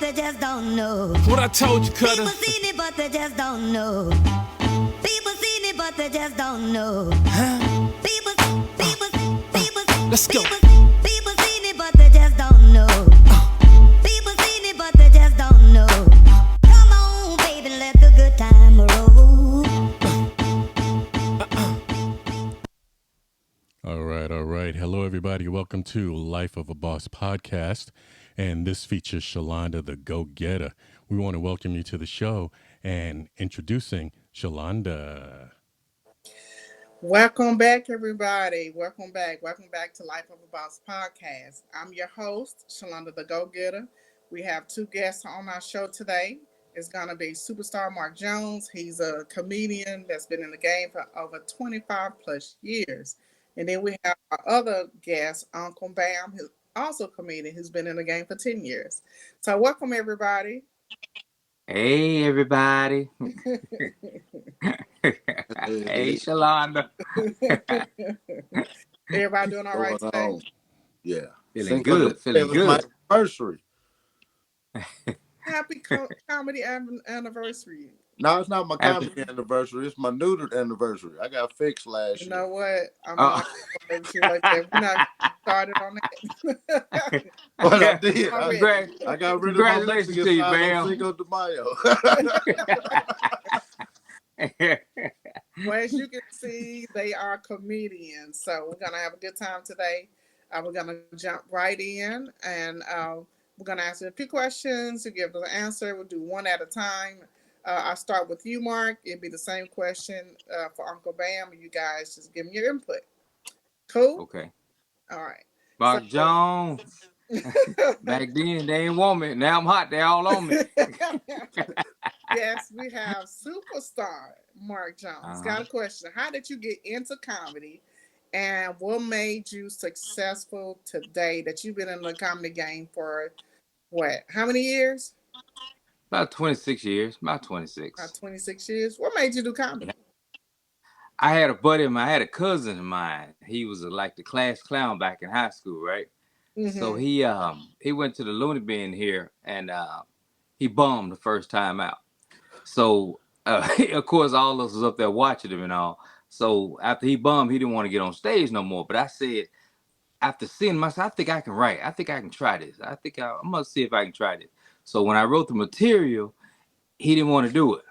they just don't know. What I told you, Cutter. People seen it, but they just don't know. People seen it, but they just don't know. People, Let's go. People seen it, but they just don't know. People seen it, but they just don't know. Come on, baby, let the good time roll. All right. Hello, everybody. Welcome to Life of a Boss podcast. And this features Shalonda, the go-getter. We want to welcome you to the show and introducing Shalonda. Welcome back, everybody. Welcome back to Life of a Boss podcast. I'm your host, Shalonda the Go-Getter. We have two guests on our show today. It's going to be superstar Mark Jones. He's a comedian that's been in the game for over 25 plus years. And then we have our other guest, Uncle Bam, who's also a comedian who's been in the game for 10 years. So welcome, everybody. Hey, everybody. Hey, Shalonda. Everybody doing all right today? Yeah. Feeling good. It was my anniversary. Happy comedy anniversary. No, it's not my comedy anniversary. It's my neutered anniversary. I got fixed last year. You know what? I'm not going to like that. We're not started on that. But I did. I got rid of my Congratulations to you, man. Cinco de Mayo. Well, as you can see, they are comedians. So we're going to have a good time today. We're going to jump right in, and we're going to ask you a few questions. You give the answer. We'll do one at a time. I'll start with you, Mark. It'll be the same question for Uncle Bam. You guys just give me your input. Cool? Okay. All right. Mark Jones. Back then, they ain't want me. Now I'm hot. They all on me. Yes, we have superstar Mark Jones. Got a question. How did you get into comedy, and what made you successful today that you've been in the comedy game for, what, how many years? About 26 years. About 26. About 26 years. What made you do comedy? I had a buddy of mine. I had a cousin of mine. He was like the class clown back in high school, right? Mm-hmm. So he went to the Looney Bin here, and he bummed the first time out. So, of course, all of us was up there watching him and all. So after he bummed, he didn't want to get on stage no more. But I said, after seeing him, I said, I think I can write. I think I can try this. I'm going to see if I can try this. So when I wrote the material, he didn't want to do it.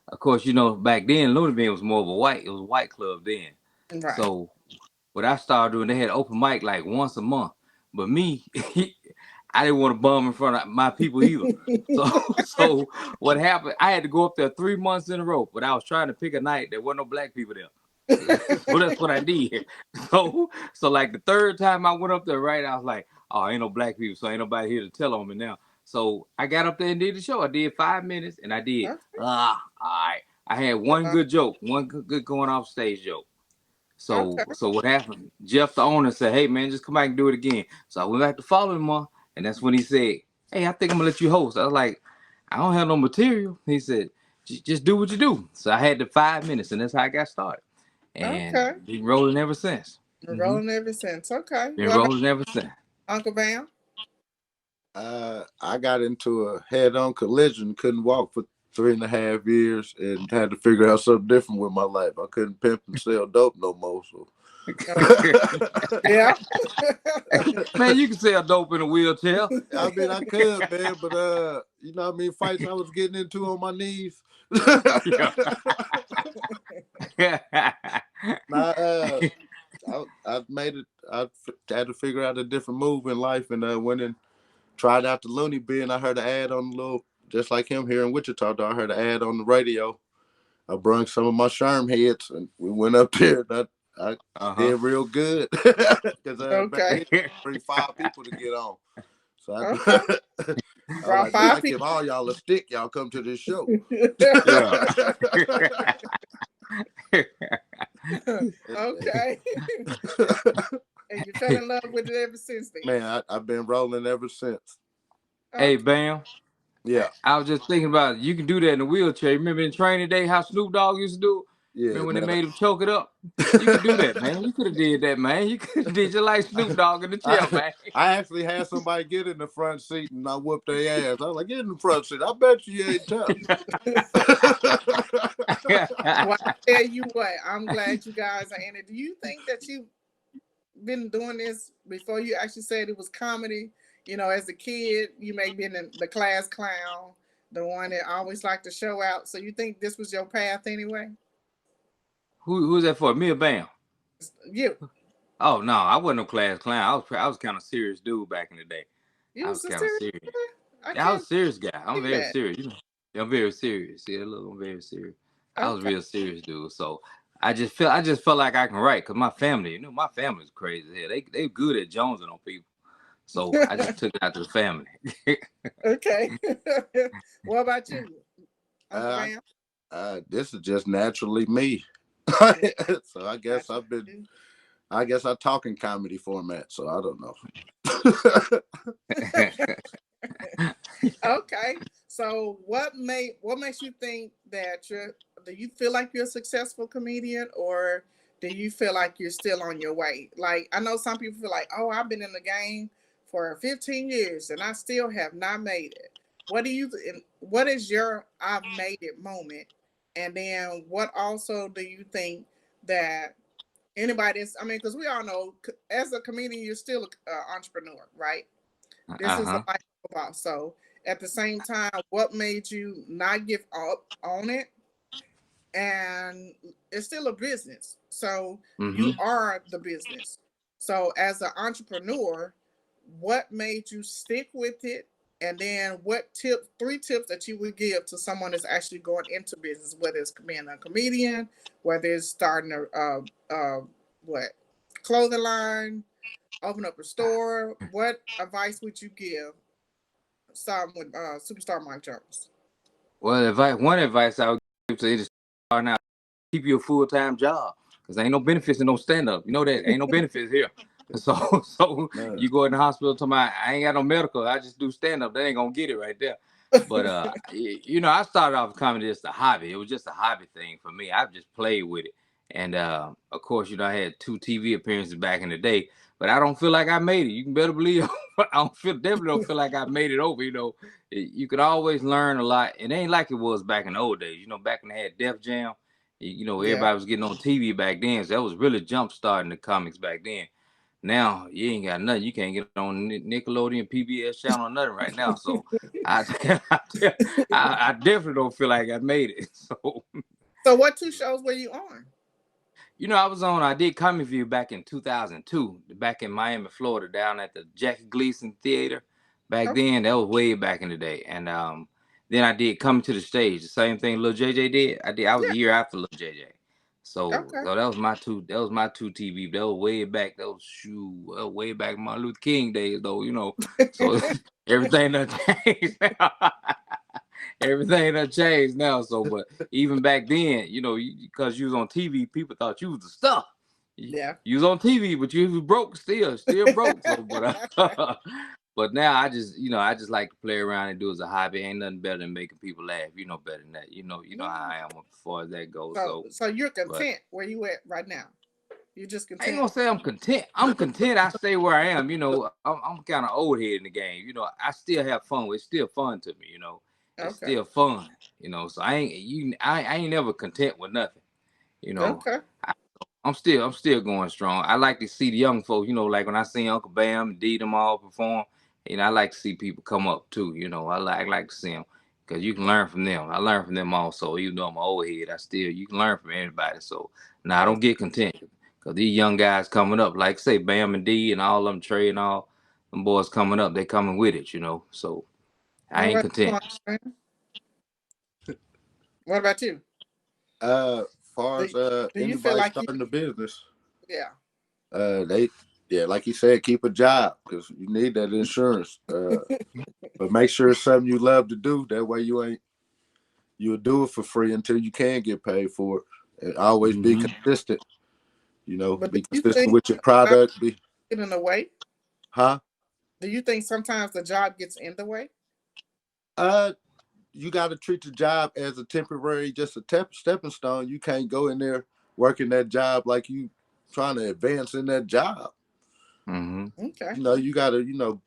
Of course, you know, back then, Looney Bin was more of it was a white club then. Right. So what I started doing, they had open mic like once a month. But me, I didn't want to bum in front of my people either. So what happened, I had to go up there 3 months in a row, but I was trying to pick a night. There wasn't no black people there. So that's what I did. So like the third time I went up there, right, I was like, oh, ain't no black people, so ain't nobody here to tell on me now. So I got up there and did the show. I did 5 minutes, and I did. All right. I had one good joke, one good going off stage joke. So what happened? Jeff, the owner, said, hey, man, just come back and do it again. So I went back to following him, and that's when he said, hey, I think I'm going to let you host. I was like, I don't have no material. He said, just do what you do. So I had the 5 minutes, and that's how I got started. And been rolling ever since. Rolling ever since. Okay. Been rolling ever since. Uncle Bam? I got into a head-on collision, couldn't walk for 3.5 years, and had to figure out something different with my life. I couldn't pimp and sell dope no more. So. Yeah. Man, you can sell dope in a wheelchair. I mean, I could, man, but you know what I mean, fights I was getting into on my knees. I made it. I had to figure out a different move in life, and went and tried out the Looney Bin. I heard an ad on the little, just like him here in Wichita. I heard an ad on the radio. I brung some of my Sherm heads, and we went up there. I did real good because I bring 5 people to get on. So I give all y'all a stick. Y'all come to this show. Okay. And you fell in love with it ever since then. Man, I've been rolling ever since. Hey, Bam. Yeah. I was just thinking about it. You can do that in a wheelchair. Remember in Training Day how Snoop Dogg used to do it? Yeah, Remember when they man. made him choke it up? You could do that, man. You could have did that, man. You could have did just like Snoop Dogg in the chair, man. I actually had somebody get in the front seat and I whooped their ass. I was like, get in the front seat. I bet you ain't tough. Well, I tell you what, I'm glad you guys are in it. Do you think that you've been doing this before you actually said it was comedy? You know, as a kid, you may have been in the class clown, the one that always liked to show out. So you think this was your path anyway? Who's that for? Me or Bam? You, Oh no, I wasn't no class clown. I was kind of serious dude back in the day. you I was was a kind of serious. serious. I Yeah, I was can't a serious guy. I'm see very that. serious. Yeah, I'm very serious. Yeah, look, I'm very serious. I was Okay. real serious, dude. So I just felt like I can write because my family, my family's crazy here. They good at jonesing on people. So I just took it out to the family. Okay. What about you, Uncle uh, Bam? this is just naturally me. So Naturally. I guess I talk in comedy format, so I don't know. Okay. So what makes you think that do you feel like you're a successful comedian, or do you feel like you're still on your way? Like, I know some people feel like, oh, I've been in the game for 15 years and I still have not made it. What is your I've made it moment? And then what also do you think that anybody that's, I mean, because we all know as a comedian, you're still an entrepreneur, right? This is a Uh-huh. life about. So at the same time, what made you not give up on it? And it's still a business. So you Mm-hmm. are the business. So as an entrepreneur, what made you stick with it? And then three tips that you would give to someone that's actually going into business, whether it's being a comedian, whether it's starting what, clothing line, open up a store. What advice would you give starting with Superstar Mike Jones? Well, one advice I would give to any star now, keep you a full-time job because ain't no benefits in no stand-up. You know that ain't no benefits here. So No. you go in the hospital to my, I ain't got no medical. I just do stand-up. They ain't gonna get it right there. But I started off comedy as a hobby. It was just a hobby thing for me. I just played with it, and of course, I had 2 TV appearances back in the day. But I don't feel like I made it. You can better believe. Definitely don't feel like I made it over. You could always learn a lot. It ain't like it was back in the old days. Back when they had Def Jam, Yeah. everybody was getting on TV back then. So that was really jump starting the comics back then. Now you ain't got nothing. You can't get on Nickelodeon, PBS channel, nothing right now. So I, I definitely don't feel like I made it. So So what two shows were you on? I did Comedy View back in 2002, back in Miami, Florida, down at the Jackie Gleason Theater. Back Okay. then, that was way back in the day. And then I did Coming to the Stage, the same thing Lil JJ did. I was Yeah. a year after Lil JJ. So, Okay. so that was my two TV. That was way back. Way back Martin Luther King days, though. So everything done changed. Everything done changed now. So, but even back then, because you was on TV, people thought you was the stuff. Yeah. You was on TV, but you was broke still broke. So, but now I just like to play around and do it as a hobby. Ain't nothing better than making people laugh. You know better than that. You know Yeah. how I am as far as that goes. So you're But content where you at right now. You're just I ain't content. gonna say I'm content. I'm content. I stay where I am. I'm kind of old head in the game. I still have fun. It's still fun to me. It's Okay. still fun. So I ain't never content with nothing. You know, Okay. I'm still going strong. I like to see the young folks, like when I see Uncle Bam and D them all perform, I like to see people come up too. I like to see them because you can learn from them. I learn from them also. Even though I'm an old head, you can learn from anybody. So now I Most, don't get content because these young guys coming up, like say Bam and D and all them Trey and all them boys coming up, they coming with it. So I what ain't about you, content. Uncle Bam? What about you? Far Do, as do you feel anybody like you? starting a business, Yeah. they like you said, keep a job because you need that insurance. But make sure it's something you love to do. That way you'll do it for free until you can get paid for it. And always be Mm-hmm. consistent. But do Be you consistent think with your sometimes product. get in the way? Huh? Do you think sometimes the job gets in the way? Uh, you got to treat the job as a temporary, just a stepping stone. You can't go in there working that job like you trying to advance in that job. Mm-hmm. Okay. You got to,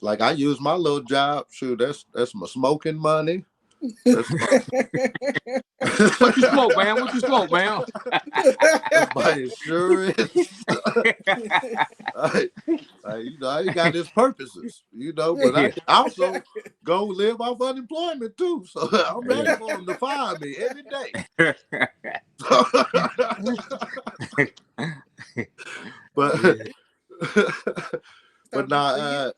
like I use my little job. Sure, that's my smoking money. That's my, What you smoke, man? What you smoke, man? that's my insurance. I, I got its purposes, but I Yeah. can also go live off unemployment too. So I'm ready Yeah. for them to fire me any day. but but So, now, do you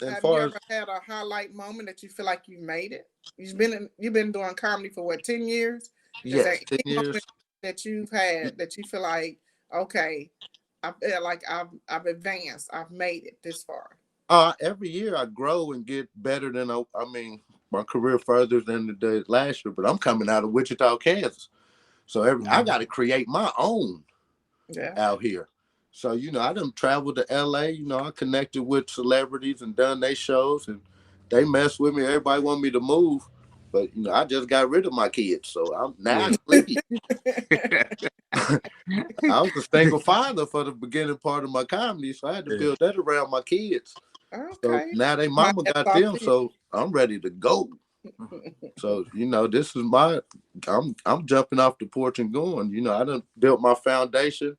as have you far as ever had a highlight moment that you feel like you made it? You've been doing comedy for what, 10 years? Is there yes, 10 any years. moment that you've had that you feel like, okay, I feel like I've advanced, I've made it this far? Every year I grow and get better than I mean, my career further than the day last year. But I'm coming out of Wichita, Kansas, so I got to create my own Yeah. out here. So I done traveled to L.A. I connected with celebrities and done their shows, and they mess with me. Everybody want me to move, but I just got rid of my kids, so now I Yeah. can leave. I was a single father for the beginning part of my comedy, so I had to Yeah. build that around my kids. So Okay. now they My mama hat's got off them, to you. so I'm ready to go. So this is I'm jumping off the porch and going. I done built my foundation,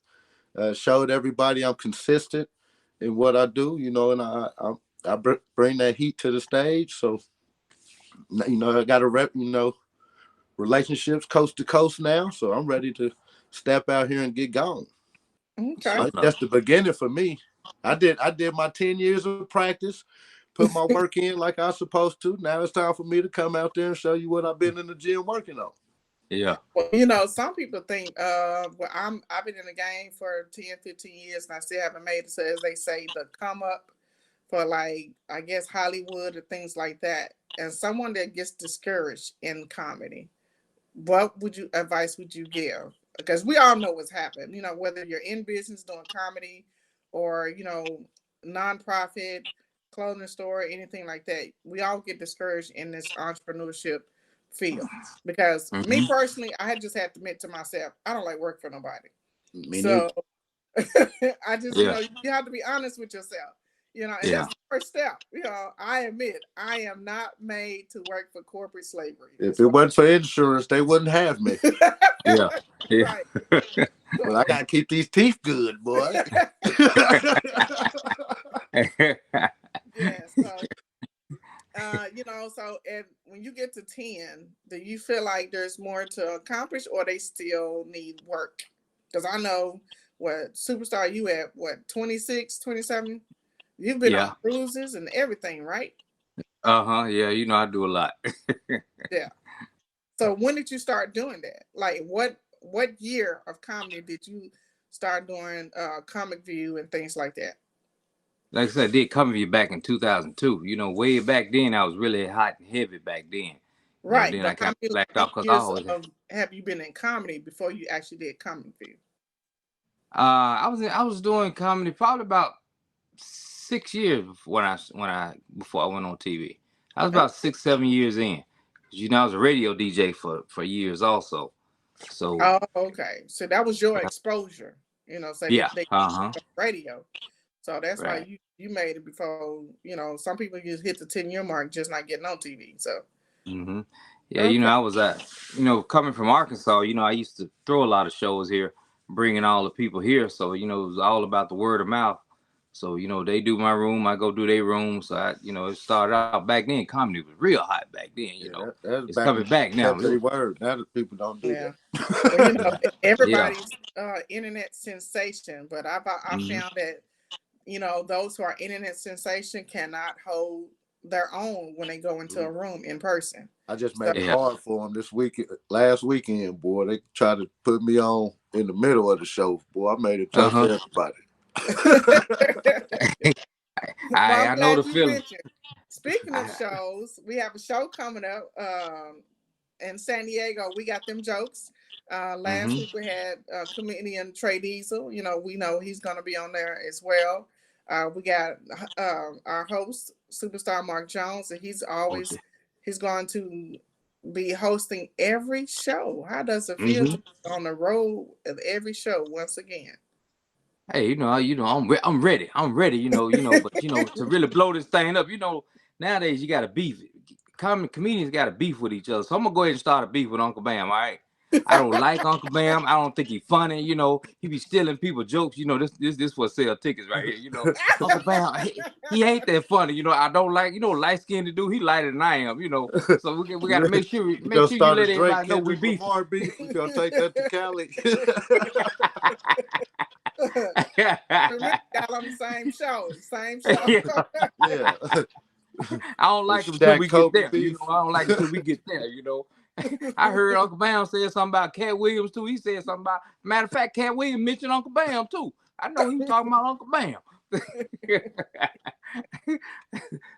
showed everybody I'm consistent in what I do. And I bring that heat to the stage. So I got a rep. Relationships coast to coast now. So I'm ready to step out here and get going. Okay. Sure Like, enough. that's the beginning for me. I did my 10 years of practice, put my work in like I was supposed to. Now it's time for me to come out there and show you what I've been in the gym working on. Yeah. Well, some people think, well, I've been in the game for 10, 15 years and I still haven't made it. So as they say, the come up for, like, I guess Hollywood or things like that. And someone that gets discouraged in comedy, what advice would you give? Because we all know what's happened, whether you're in business doing comedy or, nonprofit, clothing store, anything like that. We all get discouraged in this entrepreneurship field. Because me Mm-hmm. personally, I had just had to admit to myself, I don't like work for nobody. Me neither. So I just, Yeah. you have to be honest with yourself, and Yeah. that's the first step. I admit I am not made to work for corporate slavery. If That's it what wasn't for insurance, they wouldn't have me. Yeah. Yeah. right. But I So gotta keep these teeth good, boy. yeah, so so and when you get to 10, do you feel like there's more to accomplish or they still need work? Because I know what superstar you at, what, 26, 27? You've been on Yeah. cruises and everything, right? Uh-huh. Yeah, I do a lot. Yeah. So when did you start doing that? Like what year of comedy did you start doing comic view and things like that? Like I said, I did Cover You back in 2002. Way back then, I was really hot and heavy back then. Right, Then but I how kind of many slacked off because I years always, have you been in comedy before you actually did comic view? I was doing comedy probably about 6 years before I went on TV. I was Oh, about 6, 7 years in. 'Cause, I was a radio DJ for years also. So oh, okay. So that was your exposure, so yeah, they uh-huh, radio. So that's why right. you made it before, some people just hit the 10-year mark just not getting on TV. So Hmm. Yeah, okay. I was coming from Arkansas. I used to throw a lot of shows here, bringing all the people here. So it was all about the word of mouth. So they do my room, I go do their room. So it started out back then. Comedy was real hot back then. Yeah, that's It's back when coming back now. kept their word. Now that people don't do Yeah. Well, that. Yeah. everybody's internet sensation, but I Hmm. found that those who are internet sensation cannot hold their own when they go into a room in person. I just So made it Yeah. hard for them this week. Last weekend, boy, they tried to put me on in the middle of the show. Boy, I made it Uh tough huh. for everybody. well, I'm I know the glad you feeling. mentioned. Speaking of shows, we have a show coming up in San Diego. We got them jokes. Last Hmm. week we had comedian Trey Diesel. We know he's going to be on there as well. We got our host, superstar Mark Jones, and he's Okay. going to be hosting every show. How does it feel Hmm. to be on the road of every show once again? Hey, I'm ready. I'm ready. But to really blow this thing up, nowadays you got to beef. Comedians got to beef with each other. So I'm gonna go ahead and start a beef with Uncle Bam. All right. I don't like Uncle Bam. I don't think he funny. He be stealing people jokes. This for sell tickets right here. Uncle Bam, he ain't that funny. I don't like. Light skinned dude. He lighter than I am. So we got to You make gonna sure you start a let Drake everybody know we Kendrick beefing. Lamar beef? We gonna take that to Cali. Remember, y'all on the same show. Same show. Yeah. I don't The like him until Shaq we get Kobe there. beef. I don't like until we get there. I heard Uncle Bam said something about Cat Williams too. He said something about, matter of fact, Cat Williams mentioned Uncle Bam too. I know he was talking about Uncle Bam.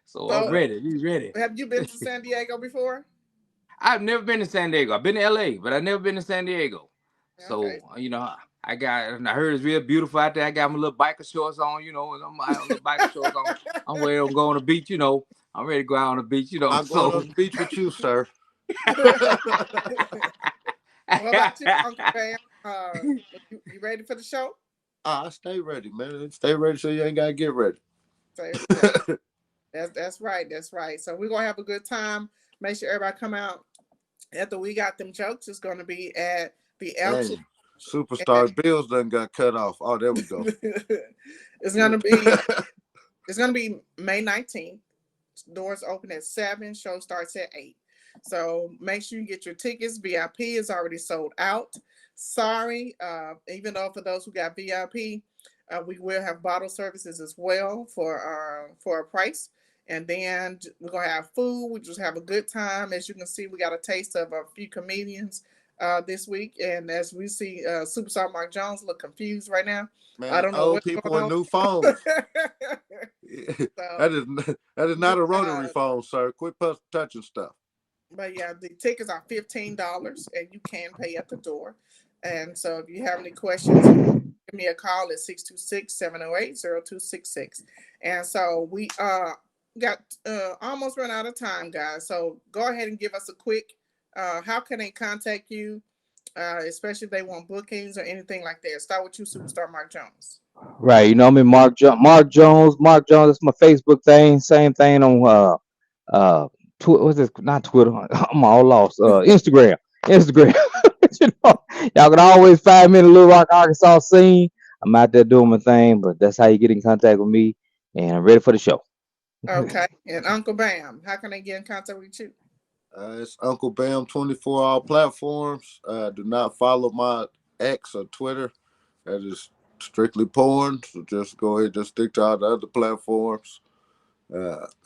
So I'm So, ready. You ready? have you been to San Diego before? I've never been to San Diego. I've been to L.A., but I've never been to San Diego. Okay. So I heard it's real beautiful out there. I got my little biker shorts on, and my little biker shorts on. I'm ready to go on the beach. I'm ready to go out on the beach. I'm going on So. the beach with you, sir. What about you, Uncle Bam? You ready for the show? I stay ready, man. Stay ready so you ain't gotta get ready. So, that's right. That's right. So we're gonna have a good time. Make sure everybody come out. After we got them jokes, it's gonna be at the Hey, Altitude. And superstar Bills done got cut off. Oh, there we go. it's gonna be May 19th. Doors open at 7. Show starts at 8. So make sure you get your tickets. VIP is already sold out. Sorry, even though for those who got VIP, we will have bottle services as well for a price. And then we're gonna have food. We just have a good time. As you can see, we got a taste of a few comedians this week. And as we see, Superstar Mark Jones look confused right now. I Man, don't know old what's people going and on. new phones. So, That is not a rotary uh, phone, sir. Quit touching stuff. but yeah, the tickets are $15 and you can pay at the door. And so if you have any questions, give me a call at 626-708-0266. And so we got almost run out of time, guys. So go ahead and give us a quick how can they contact you, especially if they want bookings or anything like that. Start with you, Superstar Mark Jones. Right. You know me, Mark Jones. Mark Jones. That's my Facebook thing. Same thing on what's this? Not Twitter. I'm all lost. Instagram. Instagram. you know, y'all can always find me in the Little Rock, Arkansas scene. I'm out there doing my thing, but that's how you get in contact with me. And I'm ready for the show. Okay. And Uncle Bam, how can they get in contact with you? It's Uncle Bam 24 all platforms. Do not follow my X or Twitter. That is strictly porn. So just go ahead and stick to all the other platforms.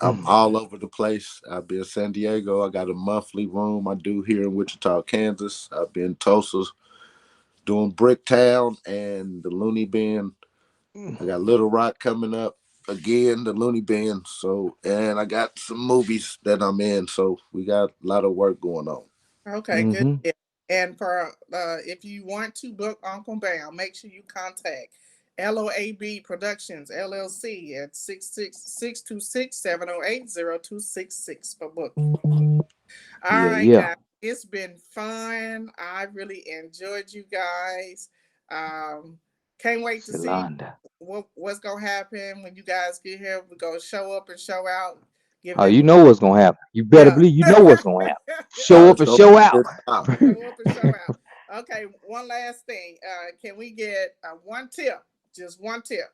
I'm all over the place. I'll be in San Diego. I got a monthly room I do here in Wichita, Kansas. I've been in Tulsa doing Bricktown and the Looney Bin. I got Little Rock coming up again, the Looney Bin. So, and I got some movies that I'm in. So we got a lot of work going on. Okay, good. Mm-hmm. Yeah. And for if you want to book Uncle Bam, make sure you contact L.O.A.B Productions LLC at 626-708-0266 for booking. All Yeah, right, yeah. guys. It's been fun. I really enjoyed you guys. Um, can't wait to see Shalonda. what's gonna happen when you guys get here. We're gonna show up and show out. Give Oh, it you know what's gonna happen. You better yeah. believe you know what's gonna happen. Show up It's and going to show be out. this out. Show up and show out. Okay, one last thing. Can we get one tip, just one tip,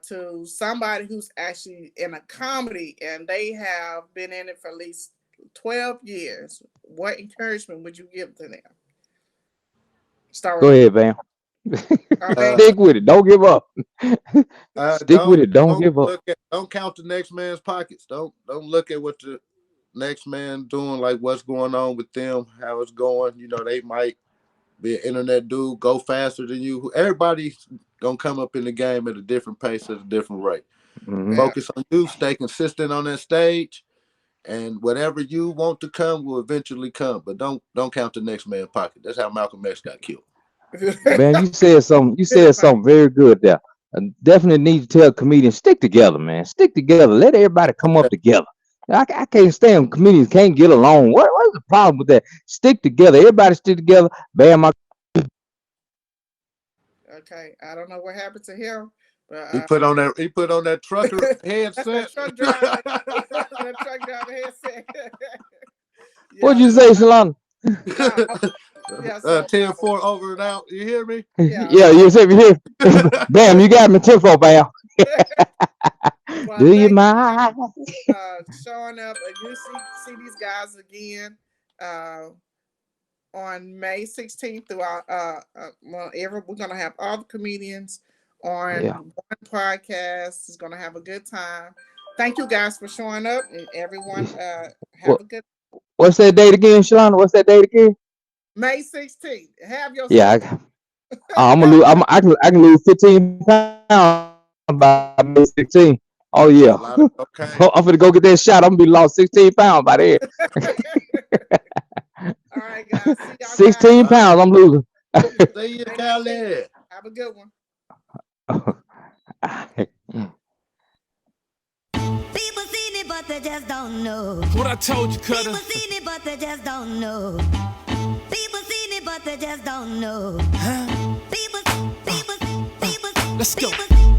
to somebody who's actually in a comedy and they have been in it for at least 12 years? What encouragement would you give to them? Start Go with ahead, Bam. Bam. Uh, Stick with it. Don't give up. Stick with it. Don't give up. don't count the next man's pockets. Don't look at what the next man doing, like what's going on with them, how it's going. They might be an internet dude, go faster than you. Everybody's gonna come up in the game at a different pace at a different rate. Hmm. Yeah. Focus on you, stay consistent on that stage, and whatever you want to come will eventually come. But don't count the next man's pocket. That's how Malcolm X got killed. Man, you said something. You said something very good there. I definitely need to tell comedians stick together, man. Stick together. Let everybody come up together. I can't stand comedians can't get along. What is the problem with that? Stick together. Everybody stick together. Bam, my Okay, I don't know what happened to him, but He put on that. He put on that trucker that's that headset. truck driver. That truck driver headset. what'd Yeah, you so say, Shalon? no, yeah, so 10-4 over and out. You hear me? yeah, Yeah, you said me here. Bam, you got me 10-4, Bam. well, Do you thank mind? you showing up. And you see these guys again on May 16th throughout. Well, we're gonna have all the comedians on Yeah. one podcast. It's gonna have a good time. Thank you guys for showing up, and everyone have What, a good what's that date again, Shalon? What's that date again? May 16th. Have yourself Yeah, a I'm gonna lose. I can lose 15 pounds by May 16. Oh yeah, A lot of I'm cocaine. finna go get that shot. I'm gonna be lost 16 pounds by then. All right, guys. See y'all guys 16 All right. pounds. I'm losing. See you, May 16th. Cali. Have a good one. People seen it, but they just don't know. What I told you, People Cutter. seen it, but they just don't know. People seen it, but they just don't know. Huh? People, people, people, Let's go. people,